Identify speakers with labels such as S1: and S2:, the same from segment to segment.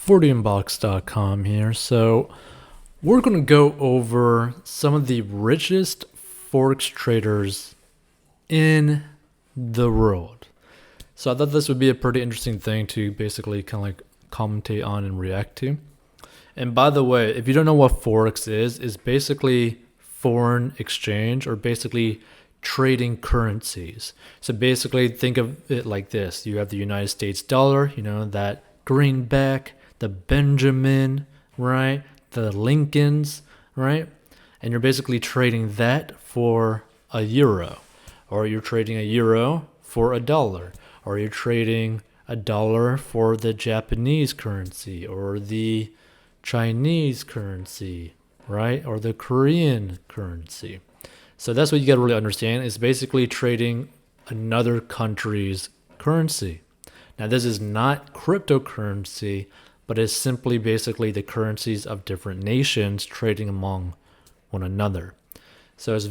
S1: 40inbox.com here. So we're going to go over some of the richest Forex traders in the world. So I thought this would be a pretty interesting thing to basically kind of like commentate on and react to. And by the way, if you don't know what Forex is basically foreign exchange, or basically trading currencies. So basically think of it like this. You have the United States dollar, that greenback, the Benjamin, right? The Lincolns, right? And you're basically trading that for a euro, or you're trading a euro for a dollar, or you're trading a dollar for the Japanese currency or the Chinese currency, right? Or the Korean currency. So that's what you got to really understand, is basically trading another country's currency. Now, this is not cryptocurrency, but it's simply basically the currencies of different nations trading among one another. So it's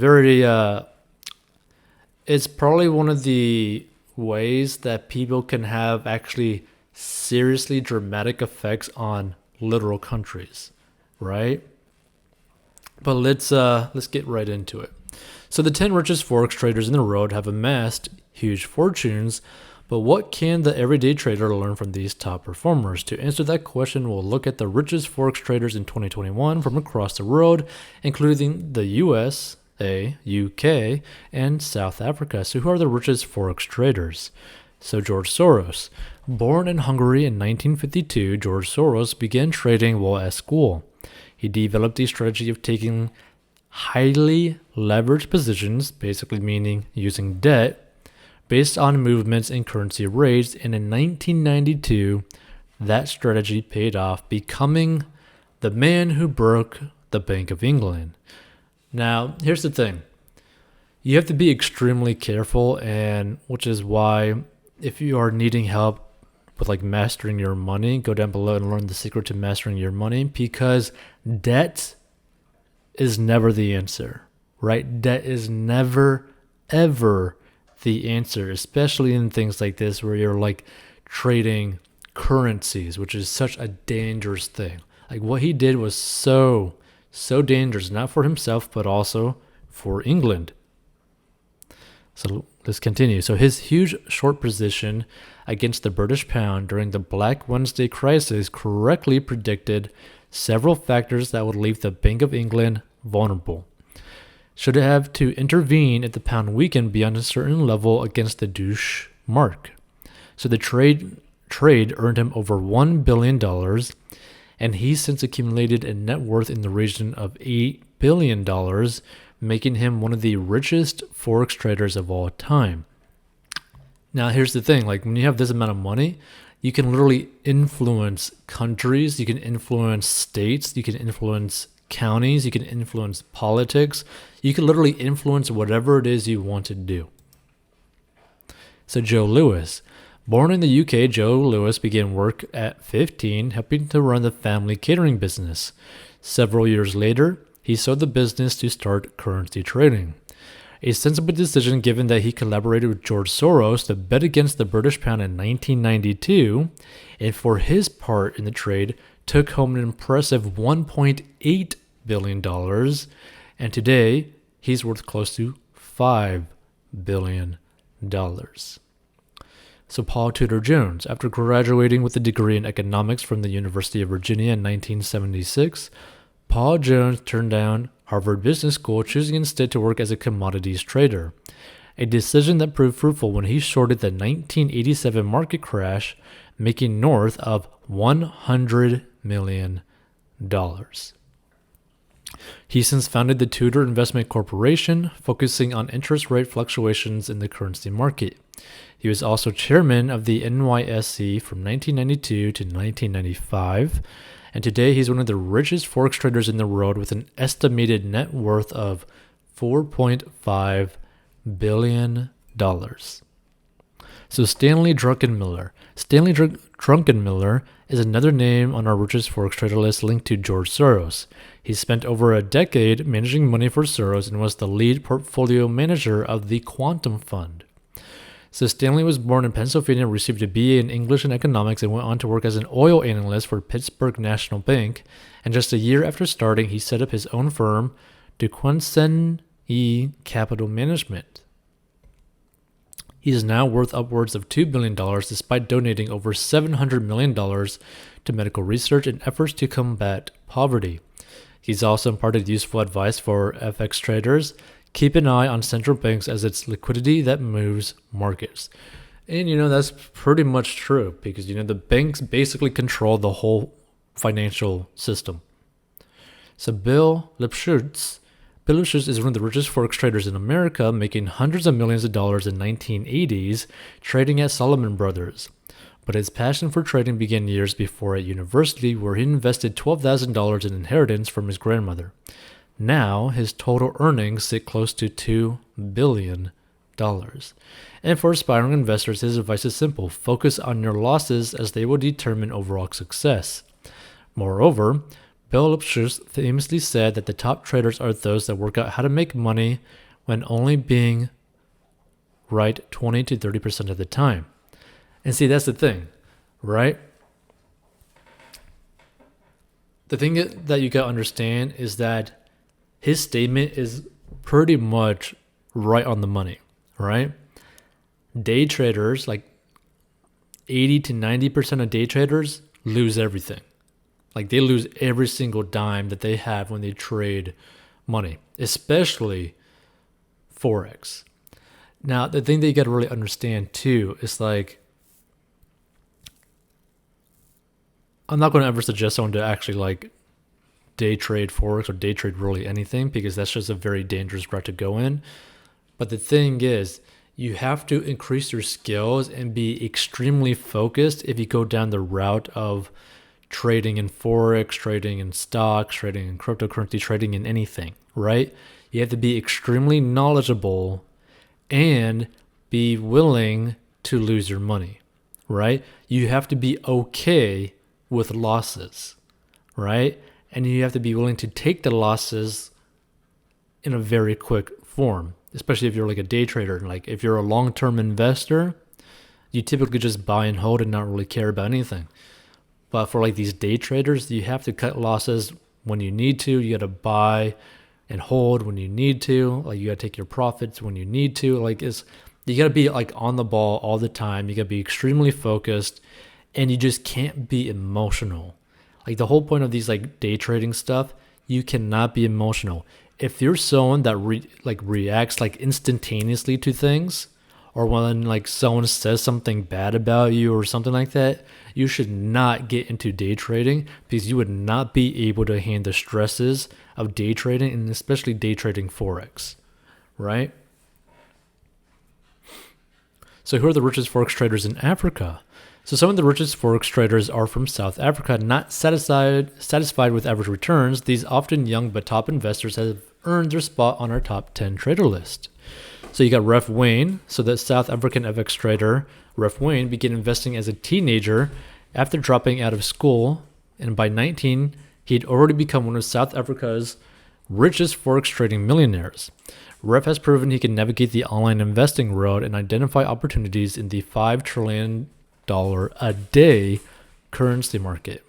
S1: it's probably one of the ways that people can have actually seriously dramatic effects on literal countries, right? But let's get right into it. So the 10 richest Forex traders in the world have amassed huge fortunes, but what can the everyday trader learn from these top performers? To answer that question, we'll look at the richest Forex traders in 2021 from across the world, including the US, UK, and South Africa. So who are the richest Forex traders? So George Soros. Born in Hungary in 1952, George Soros began trading while at school. He developed the strategy of taking highly leveraged positions, basically meaning using debt, based on movements in currency rates, and in 1992, that strategy paid off, becoming the man who broke the Bank of England. Now, here's the thing. You have to be extremely careful, and which is why if you are needing help with like mastering your money, go down below and learn the secret to mastering your money, because debt is never the answer, right? Debt is never, ever the answer, especially in things like this where you're like trading currencies, which is such a dangerous thing. Like what he did was so dangerous, not for himself, but also for England. So let's continue. So his huge short position against the British pound during the Black Wednesday crisis correctly predicted several factors that would leave the Bank of England vulnerable. Should it have to intervene if the pound weakened beyond a certain level against the Deutsche Mark. So the trade earned him over $1 billion, and he's since accumulated a net worth in the region of $8 billion, making him one of the richest Forex traders of all time. Now, here's the thing. Like when you have this amount of money, you can literally influence countries, you can influence states, you can influence counties, you can influence politics, you can literally influence whatever it is you want to do. So Joe Lewis. Born in the UK, Joe Lewis began work at 15, helping to run the family catering business. Several years later, he sold the business to start currency trading. A sensible decision given that he collaborated with George Soros to bet against the British pound in 1992, and for his part in the trade, took home an impressive $1.8 billion, and today he's worth close to $5 billion. So Paul Tudor Jones, after graduating with a degree in economics from the University of Virginia in 1976, Paul Jones turned down Harvard Business School, choosing instead to work as a commodities trader, a decision that proved fruitful when he shorted the 1987 market crash, making north of $100 million. He since founded the Tudor Investment Corporation, focusing on interest rate fluctuations in the currency market. He was also chairman of the NYSE from 1992 to 1995, and today he's one of the richest Forex traders in the world with an estimated net worth of $4.5 billion. So Stanley Druckenmiller. Stanley Druckenmiller is another name on our richest Forex trader list linked to George Soros. He spent over a decade managing money for Soros and was the lead portfolio manager of the Quantum Fund. So Stanley was born in Pennsylvania, received a BA in English and Economics, and went on to work as an oil analyst for Pittsburgh National Bank. And just a year after starting, he set up his own firm, Duquesne Capital Management. He is now worth upwards of $2 billion despite donating over $700 million to medical research and efforts to combat poverty. He's also imparted useful advice for FX traders. Keep an eye on central banks as it's liquidity that moves markets. And, that's pretty much true because, the banks basically control the whole financial system. So Bill Lipschutz is one of the richest Forex traders in America, making hundreds of millions of dollars in 1980s trading at Salomon Brothers. But his passion for trading began years before at university, where he invested $12,000 in inheritance from his grandmother. Now, his total earnings sit close to $2 billion. And for aspiring investors, his advice is simple. Focus on your losses as they will determine overall success. Moreover, Bill Lipschutz famously said that the top traders are those that work out how to make money when only being right 20 to 30% of the time. And see, that's the thing, right? The thing that you got to understand is that his statement is pretty much right on the money, right? Day traders, like 80 to 90% of day traders, lose everything. Like they lose every single dime that they have when they trade money, especially Forex. Now, the thing that you got to really understand too is like, I'm not going to ever suggest someone to actually like day trade Forex or day trade really anything because that's just a very dangerous route to go in. But the thing is, you have to increase your skills and be extremely focused if you go down the route of trading in Forex, trading in stocks, trading in cryptocurrency, trading in anything, right? You have to be extremely knowledgeable and be willing to lose your money, right? You have to be okay with losses, right? And you have to be willing to take the losses in a very quick form, especially if you're like a day trader. Like if you're a long-term investor, you typically just buy and hold and not really care about anything. But for like these day traders, you have to cut losses when you need to. You got to buy and hold when you need to. Like you got to take your profits when you need to. Like you got to be like on the ball all the time. You got to be extremely focused, and you just can't be emotional. Like the whole point of these like day trading stuff, you cannot be emotional. If you're someone that reacts like instantaneously to things, or when like someone says something bad about you or something like that, you should not get into day trading because you would not be able to handle the stresses of day trading, and especially day trading Forex, right? So who are the richest Forex traders in Africa? So some of the richest Forex traders are from South Africa. Not satisfied with average returns, these often young but top investors have earned their spot on our top 10 trader list. So you got Ref Wayne. So the South African FX trader, Ref Wayne, began investing as a teenager after dropping out of school. And by 19, he'd already become one of South Africa's richest Forex trading millionaires. Ref has proven he can navigate the online investing road and identify opportunities in the $5 trillion a day currency market.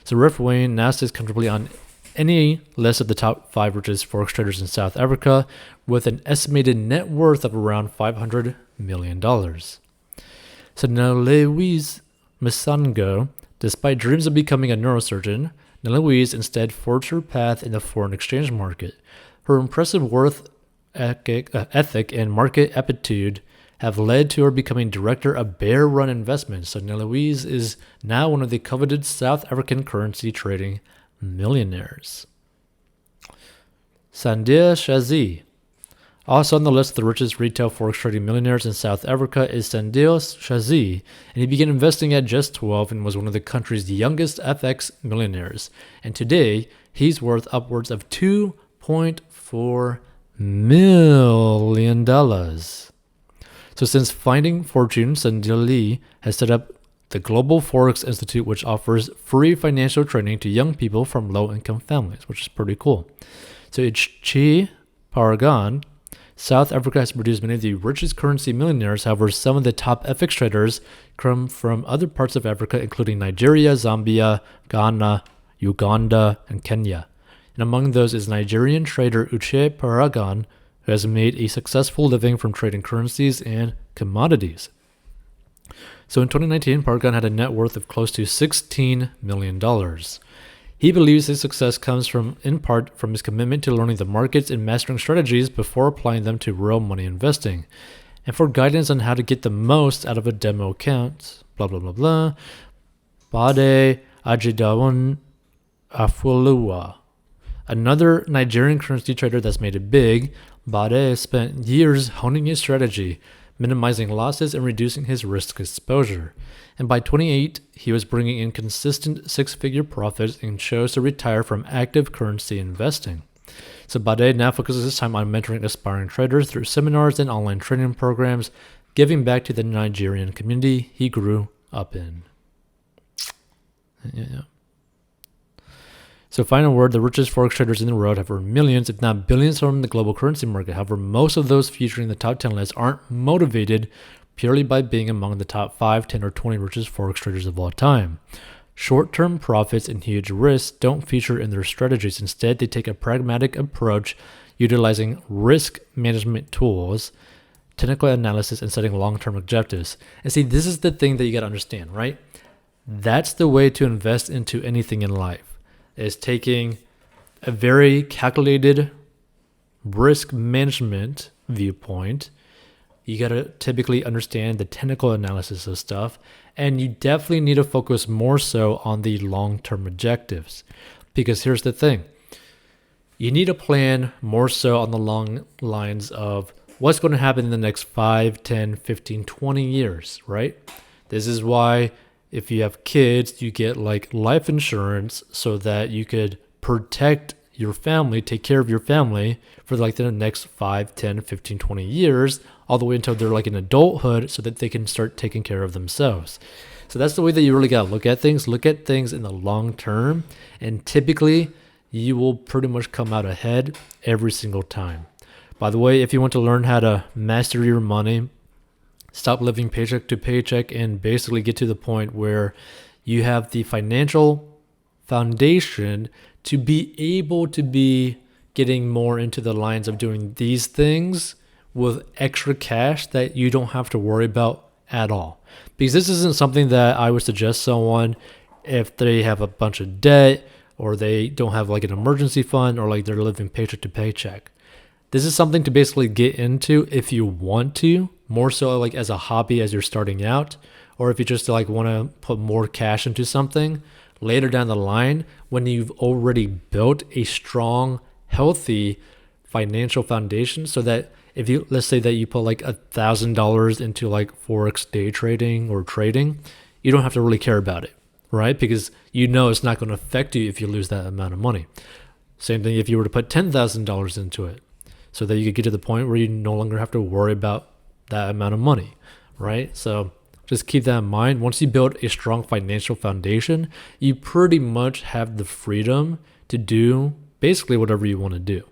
S1: So Ref Wayne now sits comfortably on any list of the top 5 richest Forex traders in South Africa with an estimated net worth of around $500 million. So now Louise Misango, despite dreams of becoming a neurosurgeon, Louise instead forged her path in the foreign exchange market. Her impressive worth ethic and market aptitude have led to her becoming director of Bear Run Investments. So Louise is now one of the coveted South African currency trading millionaires. Sandhya Shazi. Also on the list of the richest retail Forex trading millionaires in South Africa is Sandhya Shazi, and he began investing at just 12 and was one of the country's youngest FX millionaires. And today, he's worth upwards of $2.4 million. So since finding fortune, Sandhya has set up the Global Forex Institute, which offers free financial training to young people from low-income families, which is pretty cool. So Ichi Paragon South Africa has produced many of the richest currency millionaires. However, some of the top FX traders come from other parts of Africa, including Nigeria, Zambia, Ghana, Uganda, and Kenya. And among those is Nigerian trader Uche Paragon, who has made a successful living from trading currencies and commodities. So in 2019, Paragon had a net worth of close to $16 million. He believes his success comes in part from his commitment to learning the markets and mastering strategies before applying them to real money investing. And for guidance on how to get the most out of a demo account, blah, blah, blah, blah, Bade Ajidawun Afuluwa. Another Nigerian currency trader that's made it big, Bade spent years honing his strategy, minimizing losses and reducing his risk exposure. And by 28, he was bringing in consistent six-figure profits and chose to retire from active currency investing. So Bade now focuses his time on mentoring aspiring traders through seminars and online training programs, giving back to the Nigerian community he grew up in. Yeah. So final word, the richest forex traders in the world have earned millions, if not billions, from the global currency market. However, most of those featuring the top 10 list aren't motivated purely by being among the top 5, 10, or 20 richest forex traders of all time. Short-term profits and huge risks don't feature in their strategies. Instead, they take a pragmatic approach, utilizing risk management tools, technical analysis, and setting long-term objectives. And see, this is the thing that you got to understand, right? That's the way to invest into anything in life, is taking a very calculated risk management viewpoint. You got to typically understand the technical analysis of stuff, and you definitely need to focus more so on the long-term objectives. Because here's the thing. You need to plan more so on the long lines of what's going to happen in the next 5, 10, 15, 20 years, right? This is why if you have kids, you get like life insurance so that you could protect your family, take care of your family for like the next 5, 10, 15, 20 years, all the way until they're like in adulthood so that they can start taking care of themselves. So that's the way that you really got to look at things. Look at things in the long term, and typically you will pretty much come out ahead every single time. By the way, if you want to learn how to master your money, stop living paycheck to paycheck, and basically get to the point where you have the financial foundation to be able to be getting more into the lines of doing these things with extra cash that you don't have to worry about at all. Because this isn't something that I would suggest someone if they have a bunch of debt or they don't have like an emergency fund or like they're living paycheck to paycheck. This is something to basically get into if you want to, more so like as a hobby as you're starting out, or if you just like want to put more cash into something later down the line when you've already built a strong, healthy financial foundation, so that if you, let's say that you put like $1,000 into like Forex day trading or trading, you don't have to really care about it, right? Because you know it's not going to affect you if you lose that amount of money. Same thing if you were to put $10,000 into it, so that you could get to the point where you no longer have to worry about that amount of money, right? So just keep that in mind. Once you build a strong financial foundation, you pretty much have the freedom to do basically whatever you want to do.